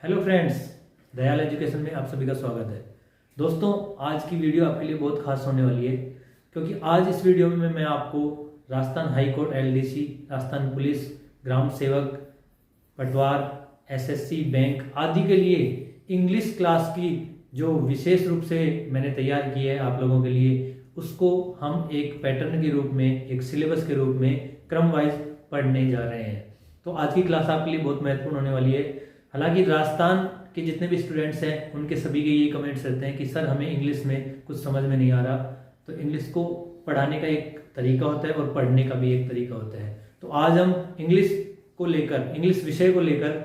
Hello friends, Dayal education में आप सभी का स्वागत है। दोस्तों, आज की वीडियो आपके लिए बहुत खास होने वाली है क्योंकि आज इस वीडियो में मैं आपको Rajasthan high court LDC, Rajasthan police, ग्राम सेवक, पटवार, एसएससी, बैंक आदि के लिए इंग्लिश क्लास की जो विशेष रूप से मैंने तैयार की है आप लोगों के लिए, उसको हम एक पैटर्न के रूप में, एक सिलेबस के रूप में क्रम वाइज पढ़ने जा रहे हैं। तो आज की क्लास आपके लिए बहुत महत्वपूर्ण होने वाली है। हालांकि राजस्थान के जितने भी स्टूडेंट्स हैं उनके सभी के ये कमेंट्स रहते हैं कि सर हमें इंग्लिश में कुछ समझ में नहीं आ रहा। तो इंग्लिश को पढ़ाने का एक तरीका होता है और पढ़ने का भी एक तरीका होता है। तो आज हम इंग्लिश को लेकर, इंग्लिश विषय को लेकर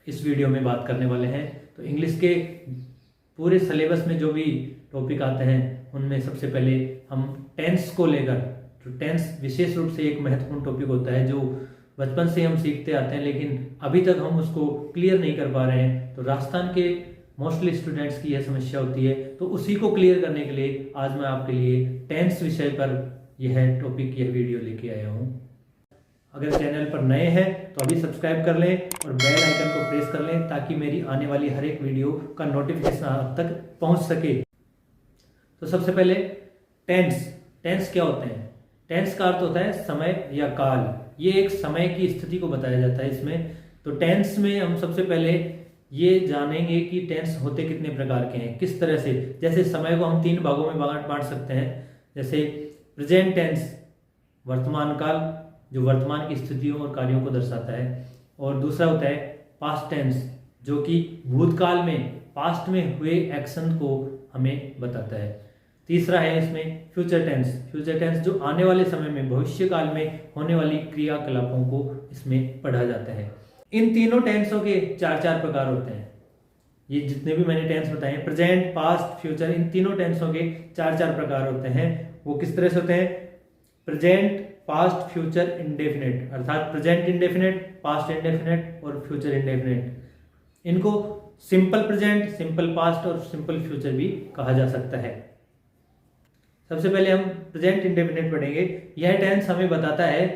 इस वीडियो में बात करने वाले हैं। तो इंग्लिश के पूरे सिलेबस में जो भी टॉपिक आते हैं उनमें सबसे पहले हम टेंस को लेकर, जो टेंस विशेष रूप से एक महत्वपूर्ण टॉपिक होता है जो बचपन से हम सीखते आते हैं लेकिन अभी तक हम उसको क्लियर नहीं कर पा रहे हैं। तो राजस्थान के मोस्टली स्टूडेंट्स की यह समस्या होती है। तो उसी को क्लियर करने के लिए आज मैं आपके लिए टेंस विषय पर यह टॉपिक, यह वीडियो लेके आया हूँ। अगर चैनल पर नए हैं तो अभी सब्सक्राइब कर लें और बेल आइकन को प्रेस कर लें ताकि मेरी आने वाली हर एक वीडियो का नोटिफिकेशन आप तक पहुँच सके। तो सबसे पहले टेंस क्या होते हैं? टेंस का अर्थ होता है समय या काल। ये एक समय की स्थिति को बताया जाता है इसमें। तो टेंस में हम सबसे पहले ये जानेंगे कि टेंस होते कितने प्रकार के हैं, किस तरह से। जैसे समय को हम 3 भागों में बांट सकते हैं। जैसे प्रेजेंट टेंस, वर्तमान काल, जो वर्तमान की स्थितियों और कार्यों को दर्शाता है। और दूसरा होता है पास्ट टेंस, जो कि भूतकाल में, पास्ट में हुए एक्शन को हमें बताता है। तीसरा है इसमें फ्यूचर टेंस जो आने वाले समय में, भविष्य काल में होने वाली क्रियाकलापों को इसमें पढ़ा जाता है। इन तीनों टेंसों के 4 प्रकार होते हैं। ये जितने भी मैंने टेंस बताए हैं, प्रेजेंट, पास्ट, फ्यूचर, इन तीनों टेंसों के 4 प्रकार होते हैं। वो किस तरह से होते हैं? प्रेजेंट, पास्ट, फ्यूचर, इंडेफिनिट, अर्थात प्रेजेंट इंडेफिनिट, पास्ट इंडेफिनिट और फ्यूचर इंडेफिनिट। इनको सिंपल प्रेजेंट, सिंपल पास्ट और सिंपल फ्यूचर भी कहा जा सकता है। सबसे पहले हम प्रेजेंट इंडेफिनिट पढ़ेंगे। यह टेंस हमें बताता है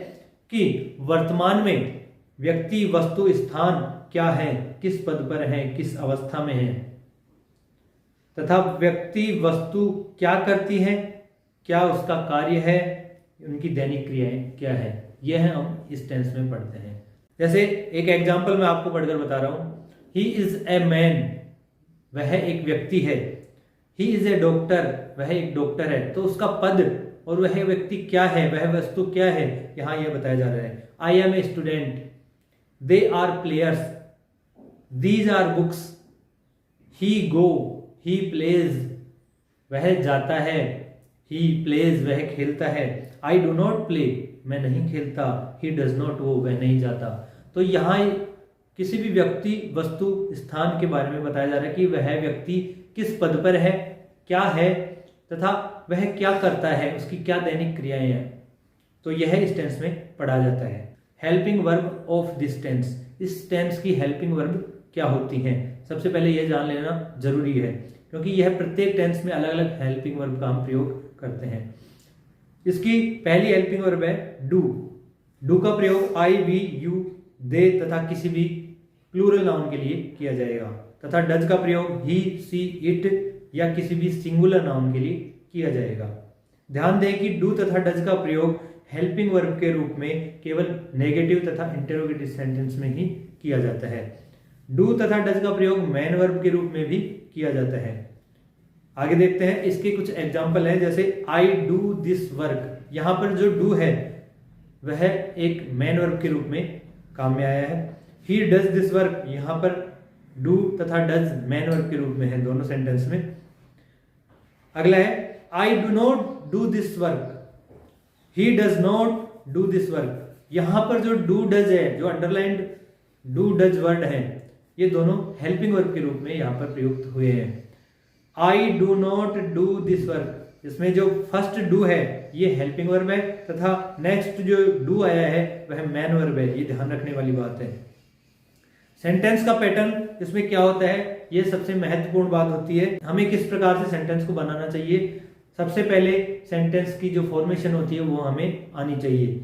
कि वर्तमान में व्यक्ति, वस्तु, स्थान क्या है, किस पद पर है, किस अवस्था में है, तथा व्यक्ति, वस्तु क्या करती है, क्या उसका कार्य है, उनकी दैनिक क्रियाएं क्या है। यह हम इस टेंस में पढ़ते हैं। जैसे एक एग्जाम्पल मैं आपको पढ़कर बता रहा हूं। ही इज ए मैन, वह एक व्यक्ति है। ही इज ए डॉक्टर, वह एक डॉक्टर है। तो उसका पद और वह व्यक्ति क्या है, वह वस्तु क्या है, यहां यह बताया जा रहा है। I am a student, they are players, these are books, he go, he plays, वह जाता है, ही प्लेज, वह खेलता है। आई डू नॉट प्ले, मैं नहीं खेलता। ही डज नॉट गो, वह नहीं जाता। तो यहाँ किसी भी व्यक्ति, वस्तु, स्थान के बारे में बताया जा रहा है कि वह व्यक्ति किस पद पर है, क्या है, तथा वह क्या करता है, उसकी क्या दैनिक क्रियाएं हैं। तो यह इस टेंस में पढ़ा जाता है। Helping verb of this tense, इस टेंस की हेल्पिंग वर्ब क्या होती हैं, सबसे पहले यह जान लेना जरूरी है क्योंकि यह प्रत्येक टेंस में अलग अलग हेल्पिंग वर्ब का हम प्रयोग करते हैं। इसकी पहली हेल्पिंग वर्ब है डू का प्रयोग आई, वी, यू, दे तथा किसी भी प्लूरल नाउन के लिए किया जाएगा, तथा डज का प्रयोग ही, सी, इट या किसी भी सिंगुलर नाउन के लिए किया जाएगा। ध्यान दें कि डू तथा डज का प्रयोग हेल्पिंग वर्ब के रूप में केवल नेगेटिव तथा इंटेरोगेटिव सेंटेंस में ही किया जाता है। डू तथा डज का प्रयोग मेन वर्ब के रूप में भी किया जाता है। आगे देखते हैं, इसके कुछ एग्जाम्पल हैं। जैसे आई डू दिस वर्क, यहां पर जो डू है वह एक मेन वर्ब के रूप में काम में आया है। ही डज दिस वर्क, यहां पर डू तथा डज मेन वर्ब के रूप में है दोनों सेंटेंस में। अगला है I do not do this work, he does not do this work. यहां पर जो डू डज है, जो अंडरलाइंड डू डज वर्ड है, ये दोनों हेल्पिंग वर्ब के रूप में यहां पर प्रयुक्त हुए हैं। I do not do this work, इसमें जो फर्स्ट डू है ये हेल्पिंग वर्ब है तथा नेक्स्ट जो डू आया है वह मेन वर्ब है। ये ध्यान रखने वाली बात है। सेंटेंस का पैटर्न इसमें क्या होता है, ये सबसे महत्वपूर्ण बात होती है। हमें किस प्रकार से सेंटेंस को बनाना चाहिए। सबसे पहले सेंटेंस की जो फॉर्मेशन होती है वो हमें आनी चाहिए।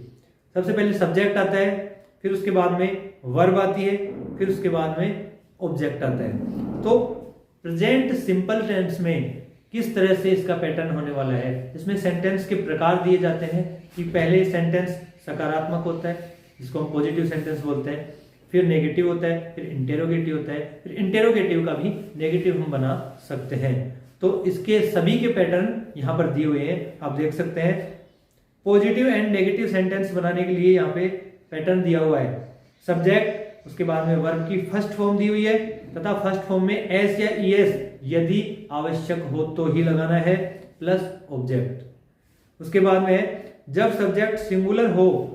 सबसे पहले सब्जेक्ट आता है, फिर उसके बाद में वर्ब आती है, फिर उसके बाद में ऑब्जेक्ट आता है। तो प्रेजेंट सिंपल टेंस में किस तरह से इसका पैटर्न होने वाला है, इसमें सेंटेंस के प्रकार दिए जाते हैं कि पहले सेंटेंस सकारात्मक होता है जिसको हम पॉजिटिव सेंटेंस बोलते हैं, फिर नेगेटिव होता है, फिर इंटेरोगेटिव होता है, फिर इंटेरोगेटिव का भी नेगेटिव हम बना सकते हैं। तो इसके सभी के पैटर्न यहाँ पर दिए हुए हैं, आप देख सकते हैं। पॉजिटिव एंड नेगेटिव सेंटेंस बनाने के लिए यहाँ पे पैटर्न दिया हुआ है, सब्जेक्ट, उसके बाद में वर्ब की फर्स्ट फॉर्म दी हुई है तथा फर्स्ट फॉर्म में एस या ईएस यदि आवश्यक हो तो ही लगाना है, प्लस ऑब्जेक्ट। उसके बाद में जब सब्जेक्ट सिंगुलर हो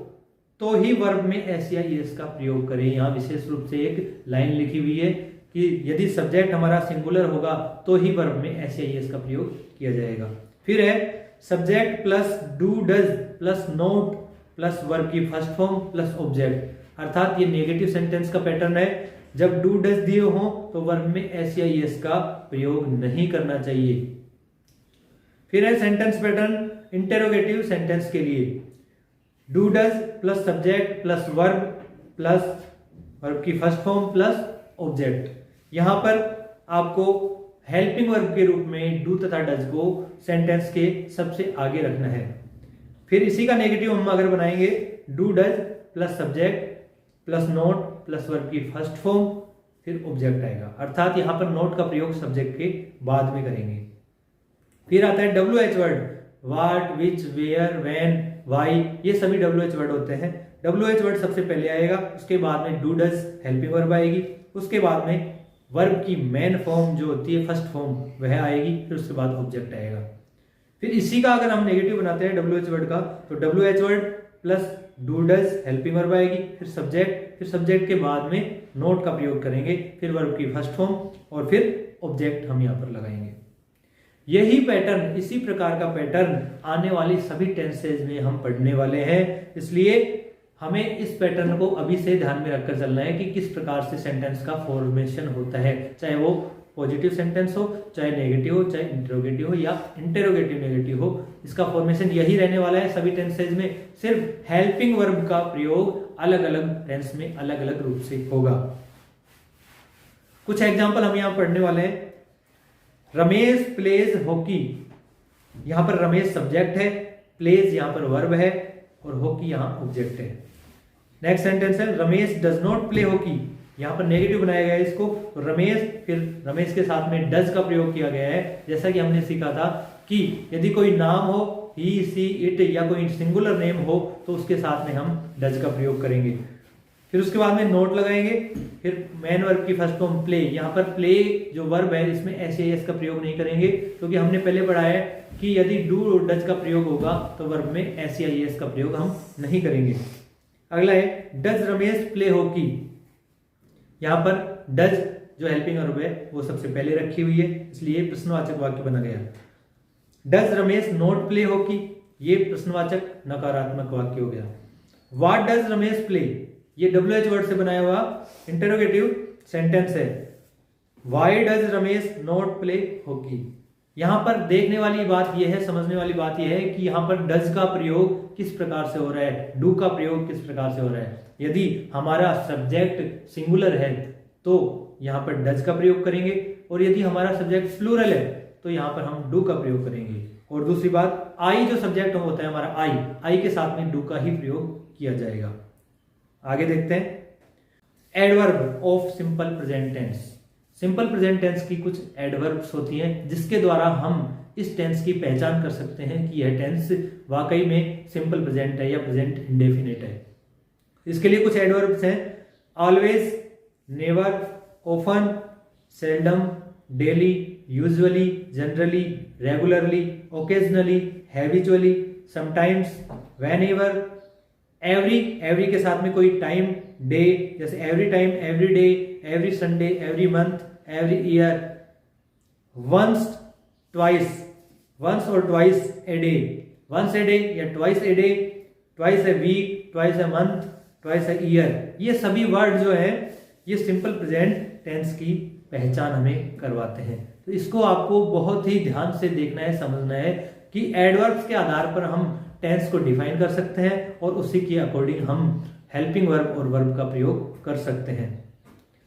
तो ही वर्ब में एस या ईएस का प्रयोग करें। यहाँ विशेष रूप से एक लाइन लिखी हुई है कि यदि सब्जेक्ट हमारा सिंगुलर होगा तो ही वर्ब में एस या ईएस का प्रयोग किया जाएगा। फिर है subject plus do does plus note plus verb की फर्स्ट फॉर्म प्लस ऑब्जेक्ट, अर्थात ये नेगेटिव सेंटेंस का पैटर्न है। जब डू डज दिए हो तो वर्ब में एस या ईएस का प्रयोग नहीं करना चाहिए। फिर है सेंटेंस पैटर्न इंटेरोगेटिव सेंटेंस के लिए, do does plus subject plus verb की फर्स्ट फॉर्म प्लस ऑब्जेक्ट। यहां पर आपको हेल्पिंग वर्ब के रूप में डू तथा डज को सेंटेंस के सबसे आगे रखना है। फिर इसी का नेगेटिव हम अगर बनाएंगे, do does plus subject plus note plus verb की फर्स्ट फॉर्म फिर ऑब्जेक्ट आएगा, अर्थात यहां पर नोट का प्रयोग सब्जेक्ट के बाद में करेंगे। फिर आता है WH word, what, which, where, when, why, ये सभी WH वर्ड होते हैं। WH वर्ड सबसे पहले आएगा, उसके बाद में डू डज हेल्पिंग वर्ब आएगी, उसके बाद में वर्ब की मेन फॉर्म जो होती है फर्स्ट फॉर्म वह आएगी, फिर उसके बाद ऑब्जेक्ट आएगा। फिर इसी का अगर हम नेगेटिव बनाते हैं WH वर्ड का, तो WH word plus do does helping verb आएगी, फिर सब्जेक्ट के बाद में नोट का प्रयोग करेंगे, फिर वर्ब की फर्स्ट फॉर्म और फिर ऑब्जेक्ट हम यहाँ पर लगाएंगे। यही पैटर्न, इसी प्रकार का पैटर्न आने वाली सभी टेंसेज में हम पढ़ने वाले हैं, इसलिए हमें इस पैटर्न को अभी से ध्यान में रखकर चलना है कि किस प्रकार से सेंटेंस का फॉर्मेशन होता है, चाहे वो पॉजिटिव सेंटेंस हो, चाहे नेगेटिव हो, चाहे इंटरोगेटिव हो या इंटेरोगेटिव नेगेटिव हो, इसका फॉर्मेशन यही रहने वाला है सभी टेंसेज में। सिर्फ हेल्पिंग वर्ब का प्रयोग अलग अलग टेंस में अलग अलग रूप से होगा। कुछ एग्जांपल हम यहां पढ़ने वाले हैं। रमेश प्लेज हॉकी, यहां पर रमेश सब्जेक्ट है, प्लेज यहां पर वर्ब है और हॉकी यहां ऑब्जेक्ट है। नेक्स्ट सेंटेंस है Ramesh does not play hockey, यहां पर नेगेटिव बनाया गया है इसको, रमेश, फिर रमेश के साथ में डज का प्रयोग किया गया है। जैसा कि हमने सीखा था कि यदि कोई नाम हो, ही, सी, इट या कोई सिंगुलर नेम हो तो उसके साथ में हम डज का प्रयोग करेंगे। फिर उसके बाद में नोट लगाएंगे, फिर मेन वर्ब की फर्स्ट फॉर्म प्ले, यहाँ पर प्ले जो वर्ब है इसमें एस या एस का प्रयोग नहीं करेंगे, क्योंकि हमने पहले पढ़ा है कि यदि डू और डज का प्रयोग होगा तो वर्ब में एस या एस का प्रयोग हम नहीं करेंगे। अगला है डज रमेश प्ले हॉकी, यहाँ पर डज जो हेल्पिंग वर्ब है वो सबसे पहले रखी हुई है, इसलिए प्रश्नवाचक वाक्य बना गया। Does Ramesh not play hockey, ये प्रश्नवाचक नकारात्मक वाक्य हो गया। व्हाट डज रमेश प्ले, ये WH वर्ड से बनाया हुआ इंटरोगेटिव सेंटेंस है। Why does Ramesh not play hockey, यहां पर देखने वाली बात यह है, समझने वाली बात यह है कि यहां पर डज का प्रयोग किस प्रकार से हो रहा है, डू का प्रयोग किस प्रकार से हो रहा है। यदि हमारा सब्जेक्ट सिंगुलर है तो यहां पर डज का प्रयोग करेंगे, और यदि हमारा सब्जेक्ट प्लूरल है तो यहां पर हम डू का प्रयोग करेंगे। और दूसरी बात, आई जो सब्जेक्ट होता है हमारा आई के साथ में डू का ही प्रयोग किया जाएगा। आगे देखते हैं adverb of simple present tense. Simple present tense की कुछ एडवर्ब्स होती हैं जिसके द्वारा हम इस टेंस की पहचान कर सकते हैं कि यह टेंस वाकई में सिंपल प्रेजेंट है या प्रेजेंट इंडेफिनिट है। इसके लिए कुछ एडवर्ब्स हैं, always, never, often, seldom, daily, usually, generally, regularly, occasionally, habitually, sometimes, whenever, every के साथ में कोई टाइम, डे, जैसे every time, every day, every Sunday, every month, every year, once, twice, once और twice a day, once a day या twice a day, twice a week, twice a month, twice a year, ये सभी word जो है ये simple present tense की पहचान हमें करवाते हैं। तो इसको आपको बहुत ही ध्यान से देखना है, समझना है कि एडवर्ब्स के आधार पर हम टेंस को डिफाइन कर सकते हैं और उसी के अकॉर्डिंग हम हेल्पिंग वर्ब और वर्ब का प्रयोग कर सकते हैं।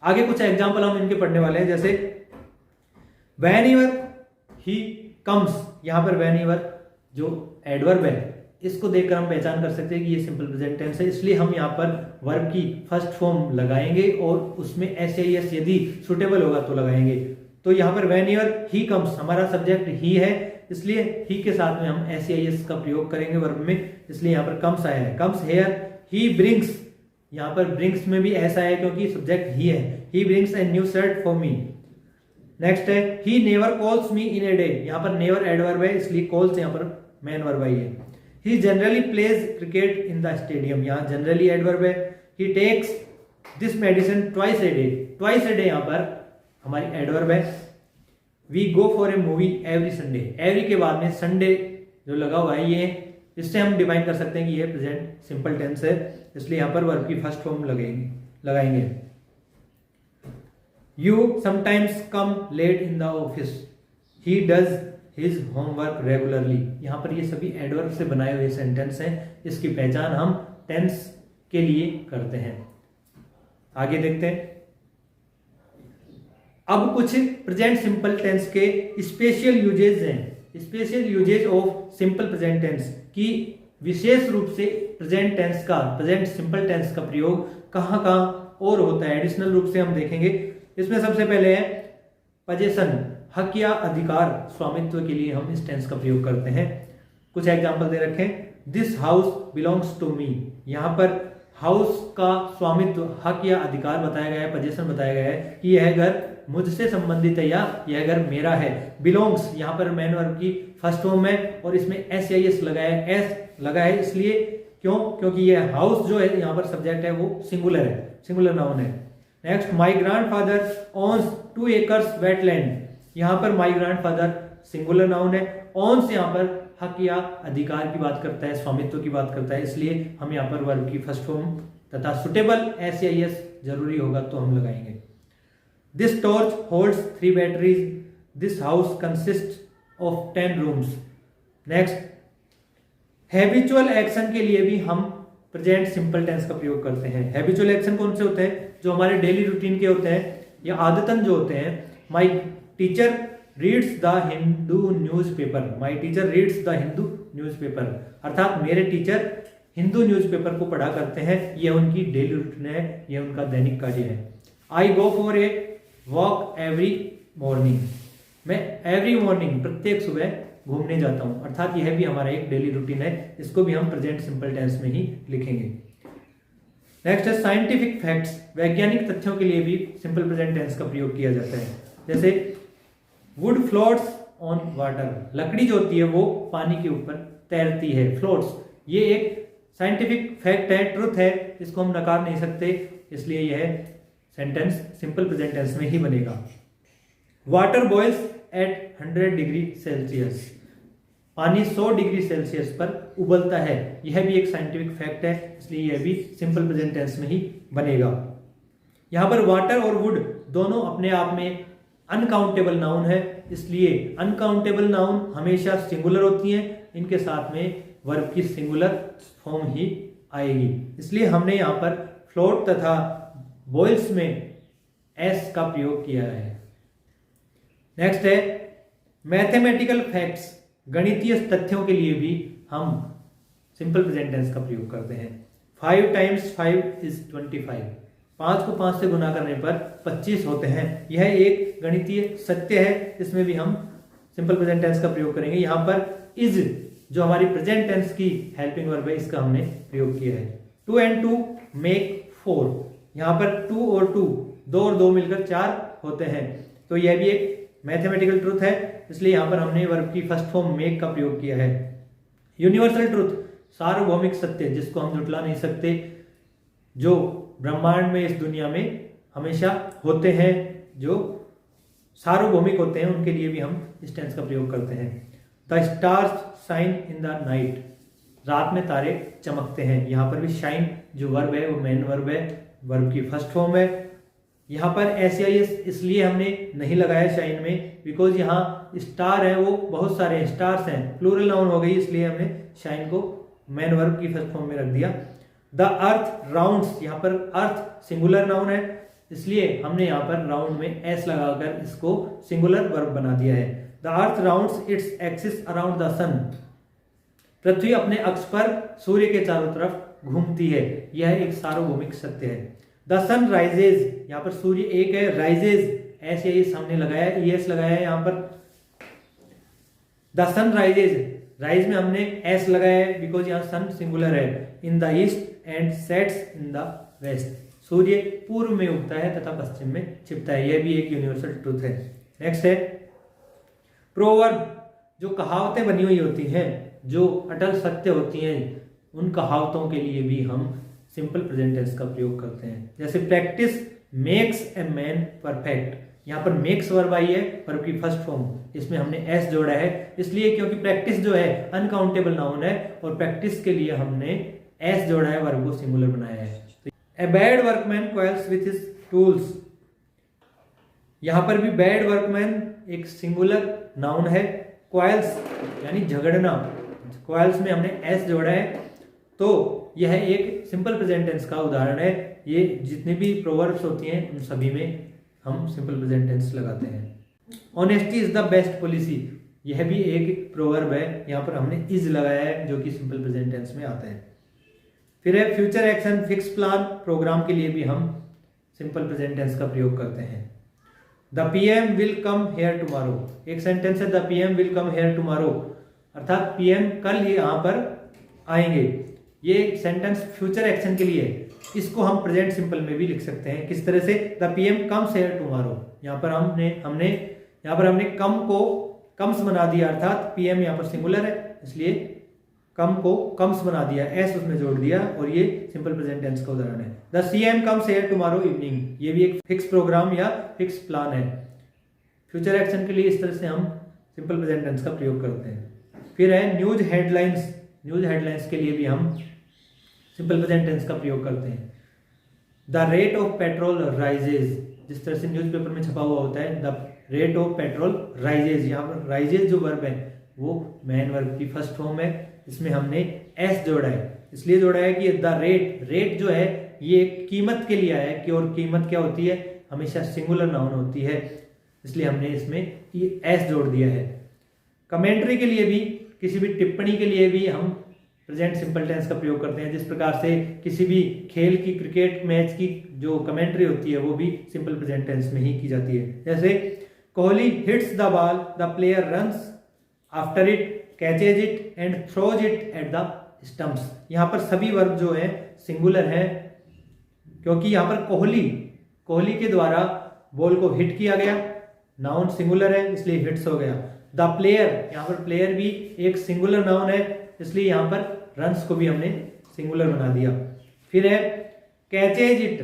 आगे कुछ एग्जाम्पल हम इनके पढ़ने वाले हैं, जैसे whenever he comes, यहाँ पर whenever जो एडवर्ब है इसको देखकर हम पहचान कर सकते हैं कि ये सिंपल प्रेजेंट टेंस है, इसलिए हम यहाँ पर वर्ब की फर्स्ट फॉर्म लगाएंगे और उसमें एस यदि सुटेबल होगा तो लगाएंगे। तो यहाँ पर whenever he comes हमारा सब्जेक्ट ही है, इसलिए ही के साथ में हम एस का प्रयोग करेंगे वर्ब में, इसलिए यहाँ पर comes आया है। comes here, he brings, यहाँ पर brings में भी ऐसा है क्योंकि सब्जेक्ट ही है। he brings a new shirt for me। Next है he never calls me in a day, यहाँ पर never एडवर्ब है इसलिए calls यहाँ पर मेन वर्ब आई है। he generally plays cricket in the stadium, यहाँ generally एडवर्ब है। he takes this medicine twice a day, twice a day यहाँ पर हमारी एडवर्ब है। we go for a movie every Sunday, every के बाद में संडे जो लगा हुआ है ये, इससे हम डिफाइन कर सकते हैं कि ये प्रेजेंट सिंपल टेंस है, इसलिए यहाँ पर वर्ब की फर्स्ट फॉर्म लगाएंगे। You sometimes come late in the office, he does his homework regularly, यहाँ पर ये सभी एडवर्ब से बनाए हुए सेंटेंस हैं, इसकी पहचान हम टेंस के लिए करते हैं। आगे देखते हैं अब कुछ प्रेजेंट सिंपल टेंस के स्पेशल यूजेज हैं। Special usages of simple present tense की विशेष रूप से प्रेजेंट टेंस का, प्रेजेंट सिंपल टेंस का प्रयोग कहाँ कहाँ और होता है, एडिशनल रूप से हम देखेंगे। इसमें सबसे पहले है पजेशन, हक या अधिकार, स्वामित्व के लिए हम इस टेंस का प्रयोग करते हैं। कुछ एग्जांपल दे रखे हैं, this house belongs to me, यहाँ पर हाउस का स्वामित्व, हक या अधिकार बताया गया है, पजेशन बताया गया है कि यह घर मुझसे संबंधित है या यह घर मेरा है। बिलोंग्स यहाँ पर मेन वर्ब की फर्स्ट फॉर्म है और इसमें एस लगा है इसलिए क्यों, क्योंकि यह हाउस जो है यहाँ पर सब्जेक्ट है वो सिंगुलर है, सिंगुलर नाउन है। Next, my grandfather owns 2 acres wetland, यहाँ पर माई ग्रैंडफादर सिंगुलर नाउन है, ओन्स यहाँ पर हक या अधिकार की बात करता है, स्वामित्व की बात करता है, इसलिए हम यहाँ पर वर्ब की फर्स्ट फॉर्म तथा सुटेबल एस जरूरी होगा तो हम लगाएंगे। This torch holds 3 batteries, this house consist of 10 rooms. Next, habitual action के लिए भी हम प्रेजेंट सिंपल टेंस का प्रयोग करते हैं। हैबिचुअल एक्शन कौन से होते हैं, जो हमारे डेली रूटीन के होते हैं या आदतन जो होते हैं। My teacher reads the Hindu newspaper, my teacher reads the Hindu newspaper, अर्थात मेरे टीचर हिंदू न्यूज़पेपर को पढ़ा करते हैं, यह उनकी डेली रूटीन है, यह उनका दैनिक कार्य है। I go for a walk every morning, मैं एवरी मॉर्निंग प्रत्येक सुबह घूमने जाता हूं, अर्थात यह भी हमारा एक डेली रूटीन है, इसको भी हम प्रेजेंट सिंपल टेंस में ही लिखेंगे। नेक्स्ट है साइंटिफिक फैक्ट्स, वैज्ञानिक तथ्यों के लिए भी सिंपल प्रेजेंट टेंस का प्रयोग किया जाता है। जैसे वुड फ्लोट्स ऑन वाटर, लकड़ी जो होती है वो पानी के ऊपर तैरती है, फ्लोट्स, ये एक साइंटिफिक फैक्ट है, ट्रुथ है, इसको हम नकार नहीं सकते, इसलिए यह सेंटेंस सिंपल प्रेजेंट टेंस में ही बनेगा। Water boils at 100 degree Celsius, पानी 100 डिग्री सेल्सियस पर उबलता है, यह भी एक साइंटिफिक फैक्ट है, इसलिए यह भी सिंपल प्रेजेंट टेंस में ही बनेगा। यहाँ पर वाटर और वुड दोनों अपने आप में अनकाउंटेबल नाउन है, इसलिए अनकाउंटेबल नाउन हमेशा सिंगुलर होती हैं, इनके साथ में वर्ब की सिंगुलर फॉर्म ही आएगी, इसलिए हमने यहाँ पर फ्लोट तथा बॉइल्स में एस का प्रयोग किया है। नेक्स्ट है मैथमेटिकल फैक्ट्स, गणितीय तथ्यों के लिए भी हम सिंपल प्रेजेंट टेंस का प्रयोग करते हैं। 5 times 5 is 25, 5 को 5 से गुना करने पर 25 होते हैं, यह एक गणितीय सत्य है, इसमें भी हम सिंपल प्रेजेंट टेंस का प्रयोग करेंगे। यहाँ पर इज जो हमारी प्रेजेंट टेंस की हेल्पिंग वर्ब है, इसका हमने प्रयोग किया है। 2 and 2 make 4, यहाँ पर 2 और 2 मिलकर 4 होते हैं, तो यह भी एक मैथमेटिकल ट्रुथ है, इसलिए यहाँ पर हमने वर्ब की फर्स्ट फॉर्म मेक का प्रयोग किया है। यूनिवर्सल ट्रुथ, सार्वभौमिक सत्य जिसको हम जुटला नहीं सकते, जो ब्रह्मांड में, इस दुनिया में हमेशा होते हैं, जो सार्वभौमिक होते हैं, उनके लिए भी हम इस टेंस का प्रयोग करते हैं। The stars shine in the night, रात में तारे चमकते हैं, यहाँ पर भी शाइन जो वर्ब है वो मेन वर्ब है, वर्ब की फर्स्ट फॉर्म है। यहाँ पर एस इसलिए हमने नहीं लगाया शाइन में, बिकॉज यहाँ स्टार है वो बहुत सारे हैं, स्टार्स हैं, प्लूरल नाउन हो गई, इसलिए हमने शाइन को मेन वर्ब की फर्स्ट फॉर्म में रख दिया। द अर्थ राउंड्स, यहाँ पर अर्थ सिंगुलर नाउन है, इसलिए हमने यहाँ पर राउंड में एस लगाकर इसको सिंगुलर वर्ब बना दिया है। The earth rounds its axis around the sun. पृथ्वी अपने अक्ष पर सूर्य के चारों तरफ घूमती है। यह एक सार्वभौमिक सत्य है। द सन राइजेज, यहाँ पर सूर्य एक है, राइजेज एस ये सामने लगाया है, ईएस लगाया है यहाँ पर। द सन राइजेज, राइज में हमने एस लगाया है बिकॉज यहाँ सन सिंगुलर है। In the east and sets in the west, सूर्य पूर्व में उगता है तथा पश्चिम में छिपता है। यह भी एक यूनिवर्सल ट्रूथ है। नेक्स्ट है प्रोवर्ब, जो कहावतें बनी हुई होती हैं, जो अटल सत्य होती हैं, उन कहावतों के लिए भी हम सिंपल प्रेजेंट टेंस का प्रयोग करते हैं। जैसे practice makes a man perfect, यहाँ पर मेक्स वर्ब आई है, वर्ब की फर्स्ट फॉर्म, इसमें हमने एस जोड़ा है इसलिए क्योंकि प्रैक्टिस जो है अनकाउंटेबल नाउन है और प्रैक्टिस के लिए हमने एस जोड़ा है, वर्ब को सिंगुलर बनाया है। A bad workman coils with his tools, यहां पर भी बैड वर्कमैन एक सिंगुलर नाउन है। क्वाइल्स यानी झगड़ना, क्वाइल्स में हमने एस जोड़ा है, तो यह एक सिंपल प्रेजेंट टेंस का उदाहरण है। ये जितने भी प्रोवर्ब्स होती हैं उन सभी में हम सिंपल प्रेजेंट टेंस लगाते हैं। Honesty is the best policy, यह भी एक प्रोवर्ब है, यहाँ पर हमने इज लगाया है जो कि सिंपल प्रेजेंट टेंस में आता है। फिर है future action fix plan, program के लिए भी हम सिंपल प्रेजेंट टेंस का प्रयोग करते हैं। The PM will come here tomorrow, एक सेंटेंस है the PM will come here tomorrow, अर्थात पीएम कल यहाँ पर आएंगे। ये सेंटेंस फ्यूचर एक्शन के लिए है, इसको हम प्रेजेंट सिंपल में भी लिख सकते हैं। किस तरह से, the PM comes here tomorrow, यहाँ पर हमने कम को कम्स बना दिया, अर्थात पीएम यहाँ पर सिंगुलर है इसलिए कम को कम्स बना दिया, एस उसमें जोड़ दिया और ये सिंपल प्रेजेंट टेंस का उदाहरण है। The CM comes here tomorrow evening, ये भी एक फिक्स प्रोग्राम या फिक्स प्लान है। फ्यूचर एक्शन के लिए इस तरह से हम सिंपल प्रेजेंट टेंस का प्रयोग करते हैं। फिर है न्यूज हेडलाइंस, न्यूज हेडलाइंस के लिए भी हम सिंपल प्रेजेंट टेंस का प्रयोग करते हैं। The rate of petrol rises, जिस तरह से न्यूज़पेपर में छपा हुआ होता है the rate of petrol rises, यहाँ पर राइजेज जो वर्ब है वो मैन वर्ब की फर्स्ट फॉर्म है, इसमें हमने एस जोड़ा है, इसलिए जोड़ा है कि द रेट जो है ये कीमत के लिए आया है कि, और कीमत क्या होती है, हमेशा सिंगुलर नाउन होती है, इसलिए हमने इसमें ये एस जोड़ दिया है। कमेंट्री के लिए भी, किसी भी टिप्पणी के लिए भी हम प्रेजेंट सिंपल टेंस का प्रयोग करते हैं। जिस प्रकार से किसी भी खेल की, क्रिकेट मैच की जो कमेंट्री होती है वो भी सिंपल प्रेजेंट टेंस में ही की जाती है। जैसे Kohli hits the ball, the player runs after it, catches it and throws it at the stumps, यहाँ पर सभी वर्ब जो है सिंगुलर है क्योंकि यहाँ पर कोहली के द्वारा बॉल को हिट किया गया, नाउन सिंगुलर है इसलिए हिट्स हो गया। द प्लेयर, यहाँ पर प्लेयर भी एक सिंगुलर नाउन है इसलिए यहाँ पर रन्स को भी हमने सिंगुलर बना दिया। फिर है कैचेज इट,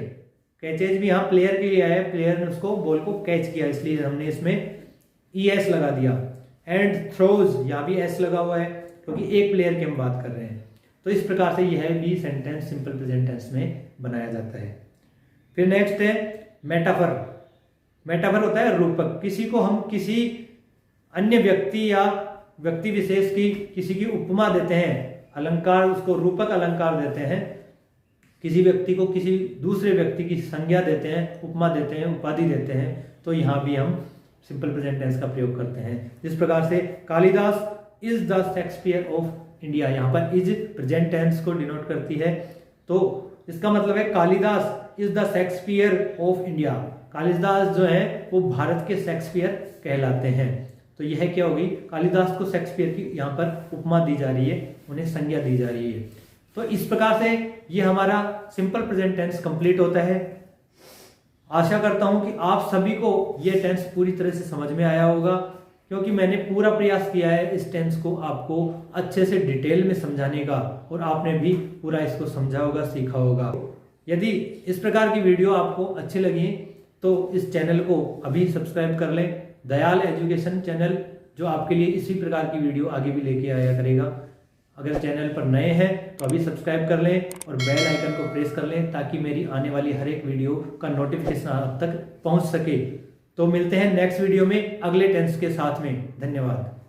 कैचेज भी यहाँ प्लेयर के लिए आया, प्लेयर ने उसको बॉल को कैच किया इसलिए हमने इसमें ES लगा दिया। एंड थ्रोज, यहाँ भी S लगा हुआ है क्योंकि एक प्लेयर की हम बात कर रहे हैं। तो इस प्रकार से यह भी सेंटेंस सिंपल प्रेजेंट टेंस में बनाया जाता है। फिर नेक्स्ट है मेटाफर। मेटाफर होता है रूपक, किसी को हम किसी अन्य व्यक्ति या व्यक्ति विशेष की किसी की उपमा देते हैं, अलंकार, उसको रूपक अलंकार देते हैं, किसी व्यक्ति को किसी दूसरे व्यक्ति की संज्ञा देते हैं, उपमा देते हैं, उपाधि देते हैं, तो यहाँ भी हम सिंपल प्रेजेंट टेंस का प्रयोग करते हैं। जिस प्रकार से Kalidas is the Shakespeare of India, यहाँ पर इज प्रेजेंट टेंस को डिनोट करती है, तो इसका मतलब है Kalidas is the Shakespeare of India, Kalidas जो है वो भारत के शेक्सपियर कहलाते हैं। तो यह क्या होगी, कालिदास को शेक्सपियर की यहाँ पर उपमा दी जा रही है, उन्हें संज्ञा दी जा रही है। तो इस प्रकार से ये हमारा सिंपल प्रेजेंट टेंस कंप्लीट होता है। आशा करता हूं कि आप सभी को ये टेंस पूरी तरह से समझ में आया होगा, क्योंकि मैंने पूरा प्रयास किया है इस टेंस को आपको अच्छे से डिटेल में समझाने का, और आपने भी पूरा इसको समझा होगा, सीखा होगा। यदि इस प्रकार की वीडियो आपको अच्छी लगी तो इस चैनल को अभी सब्सक्राइब कर लें, दयाल एजुकेशन चैनल, जो आपके लिए इसी प्रकार की वीडियो आगे भी लेके आया करेगा। अगर चैनल पर नए हैं तो अभी सब्सक्राइब कर लें और बेल आइकन को प्रेस कर लें ताकि मेरी आने वाली हर एक वीडियो का नोटिफिकेशन आप तक पहुंच सके। तो मिलते हैं नेक्स्ट वीडियो में अगले टेंस के साथ में। धन्यवाद।